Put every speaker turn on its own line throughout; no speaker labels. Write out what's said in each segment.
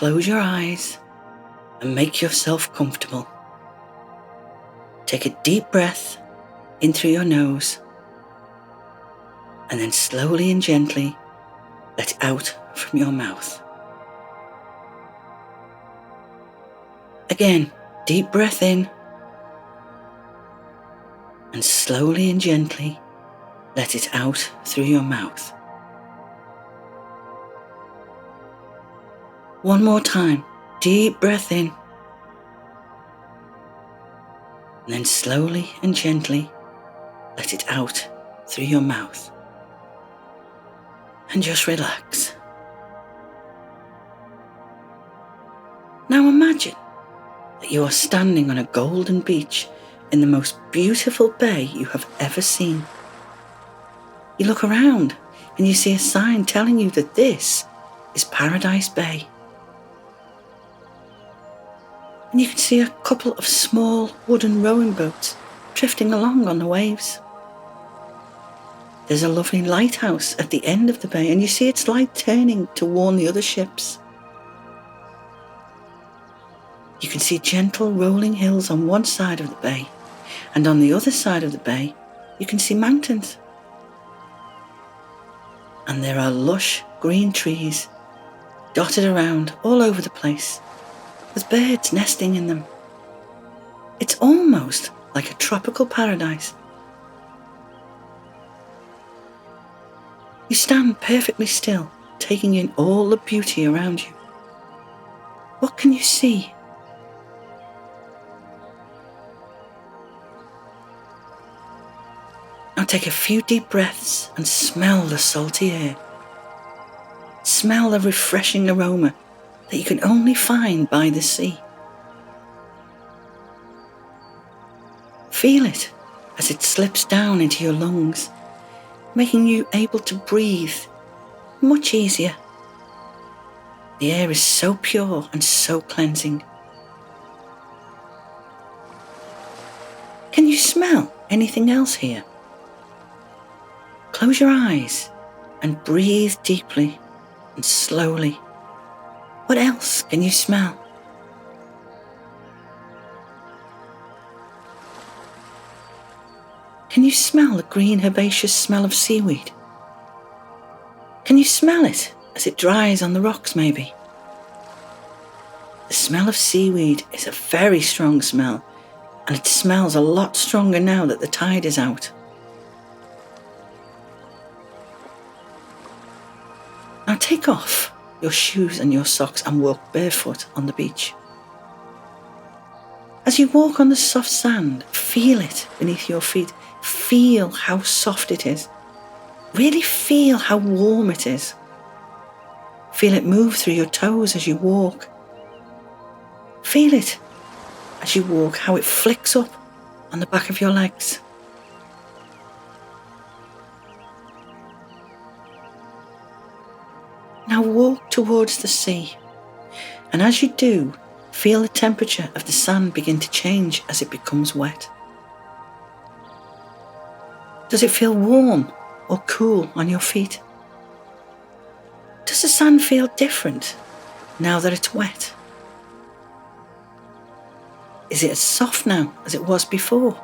close your eyes and make yourself comfortable. Take a deep breath in through your nose and then slowly and gently let it out from your mouth. Again, deep breath in and slowly and gently let it out through your mouth. One more time, deep breath in and then slowly and gently let it out through your mouth. And just relax. Now imagine that you are standing on a golden beach in the most beautiful bay you have ever seen. You look around and you see a sign telling you that this is Paradise Bay. And you can see a couple of small wooden rowing boats drifting along on the waves. There's a lovely lighthouse at the end of the bay, and you see its light turning to warn the other ships. You can see gentle rolling hills on one side of the bay, and on the other side of the bay, you can see mountains. And there are lush green trees dotted around all over the place, with birds nesting in them. It's almost like a tropical paradise. You stand perfectly still, taking in all the beauty around you. What can you see? Now take a few deep breaths and smell the salty air. Smell the refreshing aroma that you can only find by the sea. Feel it as it slips down into your lungs, making you able to breathe much easier. The air is so pure and so cleansing. Can you smell anything else here? Close your eyes and breathe deeply and slowly. What else can you smell? Can you smell the green herbaceous smell of seaweed? Can you smell it as it dries on the rocks maybe? The smell of seaweed is a very strong smell, and it smells a lot stronger now that the tide is out. Now take off your shoes and your socks and walk barefoot on the beach. As you walk on the soft sand, feel it beneath your feet. Feel how soft it is. Really feel how warm it is. Feel it move through your toes as you walk. Feel it as you walk, how it flicks up on the back of your legs. Now walk towards the sea, and as you do, feel the temperature of the sand begin to change as it becomes wet. Does it feel warm or cool on your feet? Does the sand feel different now that it's wet? Is it as soft now as it was before?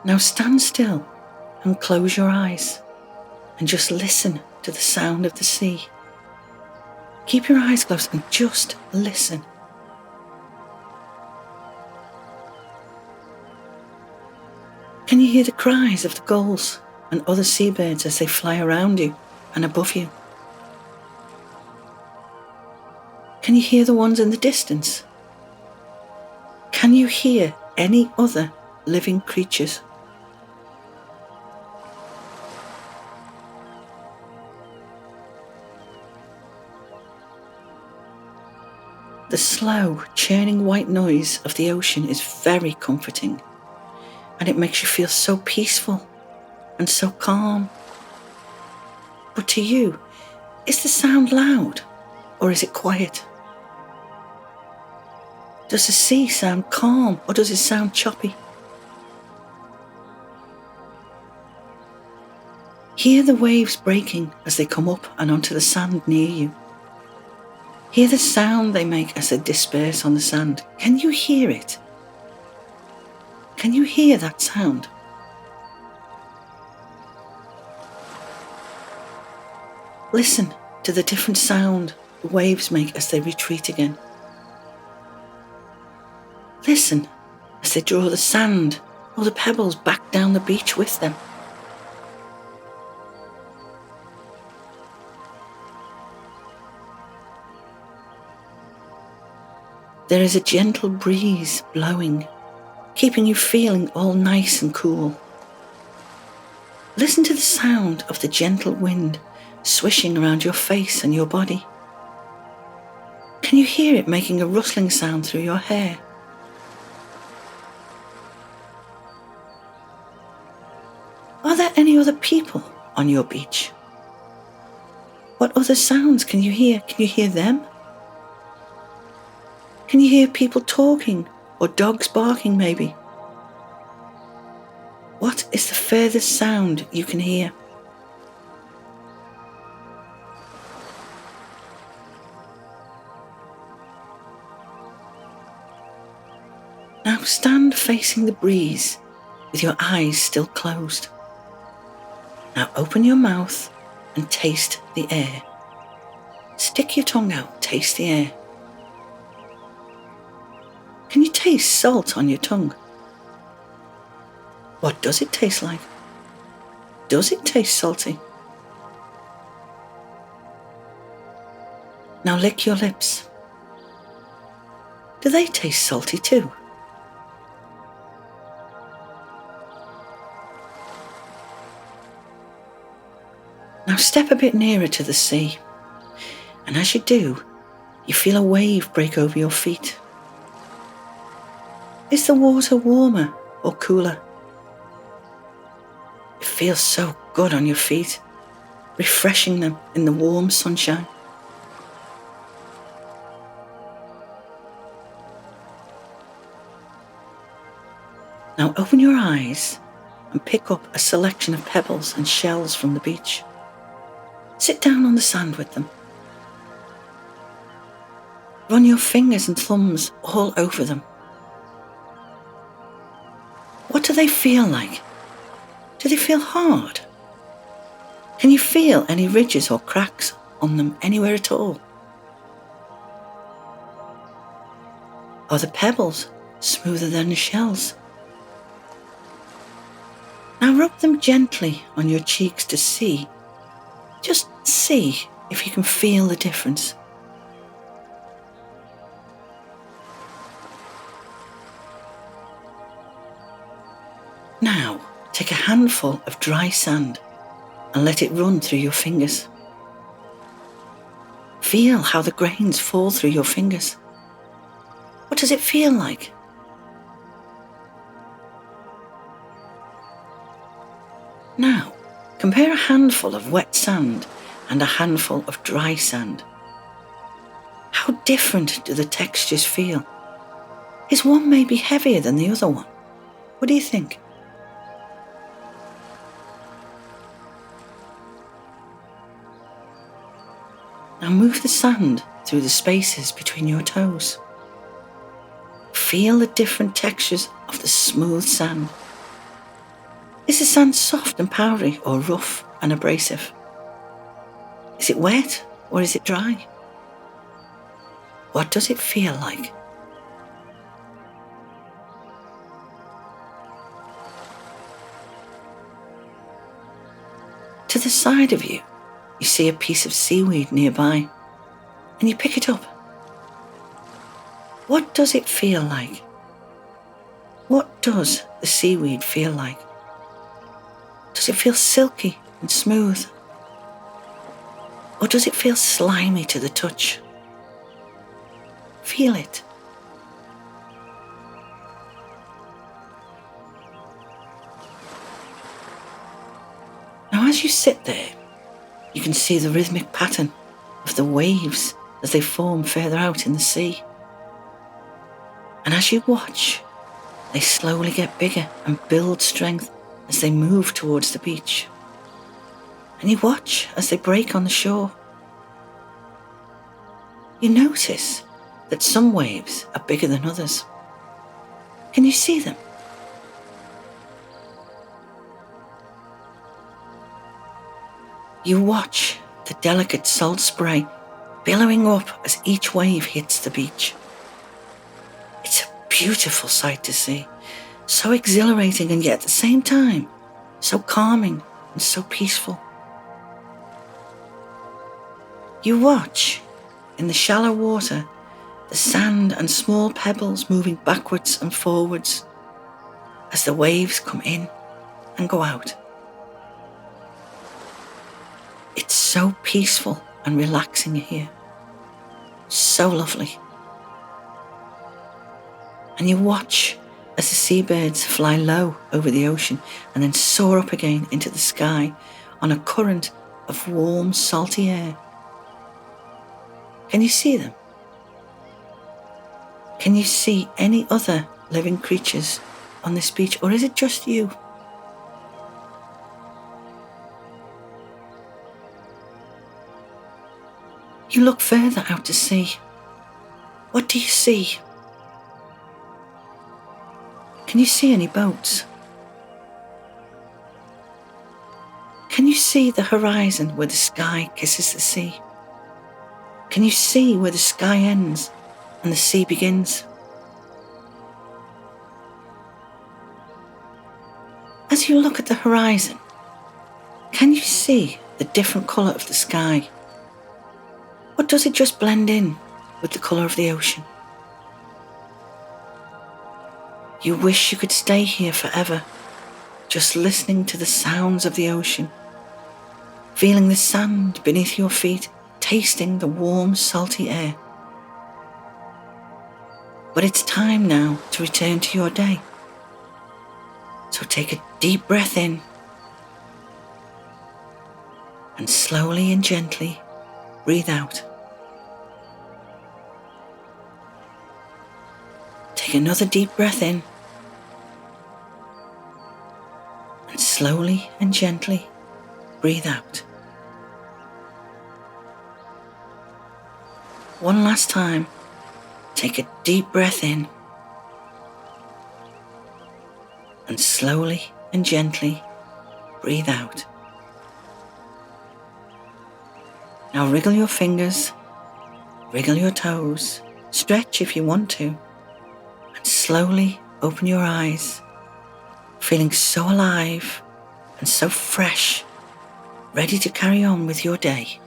Now stand still and close your eyes and just listen to the sound of the sea. Keep your eyes closed and just listen. Can you hear the cries of the gulls and other seabirds as they fly around you and above you? Can you hear the ones in the distance? Can you hear any other living creatures? The slow, churning white noise of the ocean is very comforting, and it makes you feel so peaceful and so calm. But to you, is the sound loud or is it quiet? Does the sea sound calm or does it sound choppy? Hear the waves breaking as they come up and onto the sand near you. Hear the sound they make as they disperse on the sand. Can you hear it? Can you hear that sound? Listen to the different sound the waves make as they retreat again. Listen as they draw the sand or the pebbles back down the beach with them. There is a gentle breeze blowing, keeping you feeling all nice and cool. Listen to the sound of the gentle wind swishing around your face and your body. Can you hear it making a rustling sound through your hair? Are there any other people on your beach? What other sounds can you hear? Can you hear them? Can you hear people talking or dogs barking maybe? What is the furthest sound you can hear? Now stand facing the breeze with your eyes still closed. Now open your mouth and taste the air. Stick your tongue out, taste the air. Can you taste salt on your tongue? What does it taste like? Does it taste salty? Now lick your lips. Do they taste salty too? Now step a bit nearer to the sea, and as you do, you feel a wave break over your feet. Is the water warmer or cooler? It feels so good on your feet, refreshing them in the warm sunshine. Now open your eyes and pick up a selection of pebbles and shells from the beach. Sit down on the sand with them. Run your fingers and thumbs all over them. What do they feel like? Do they feel hard? Can you feel any ridges or cracks on them anywhere at all? Are the pebbles smoother than the shells? Now rub them gently on your cheeks to see. Just see if you can feel the difference. Now, take a handful of dry sand and let it run through your fingers. Feel how the grains fall through your fingers. What does it feel like? Now, compare a handful of wet sand and a handful of dry sand. How different do the textures feel? Is one maybe heavier than the other one? What do you think? Now move the sand through the spaces between your toes. Feel the different textures of the smooth sand. Is the sand soft and powdery or rough and abrasive? Is it wet or is it dry? What does it feel like? To the side of you, you see a piece of seaweed nearby, and you pick it up. What does it feel like? What does the seaweed feel like? Does it feel silky and smooth? Or does it feel slimy to the touch? Feel it. Now as you sit there, you can see the rhythmic pattern of the waves as they form further out in the sea. And as you watch, they slowly get bigger and build strength as they move towards the beach. and you watch as they break on the shore. You notice that some waves are bigger than others. Can you see them? You watch the delicate salt spray billowing up as each wave hits the beach. It's a beautiful sight to see, so exhilarating and yet at the same time, so calming and so peaceful. You watch, in the shallow water, the sand and small pebbles moving backwards and forwards as the waves come in and go out. It's so peaceful and relaxing here. So lovely. And you watch as the seabirds fly low over the ocean and then soar up again into the sky on a current of warm, salty air. Can you see them? Can you see any other living creatures on this beach, or is it just you? You look further out to sea. What do you see? Can you see any boats? Can you see the horizon where the sky kisses the sea? Can you see where the sky ends and the sea begins? As you look at the horizon, can you see the different colour of the sky? Or does it just blend in with the colour of the ocean? You wish you could stay here forever, just listening to the sounds of the ocean, feeling the sand beneath your feet, tasting the warm, salty air. But it's time now to return to your day. So take a deep breath in and slowly and gently breathe out. Take another deep breath in and slowly and gently breathe out. One last time, take a deep breath in and slowly and gently breathe out. Now wriggle your fingers, wriggle your toes, stretch if you want to, and slowly open your eyes, feeling so alive and so fresh, ready to carry on with your day.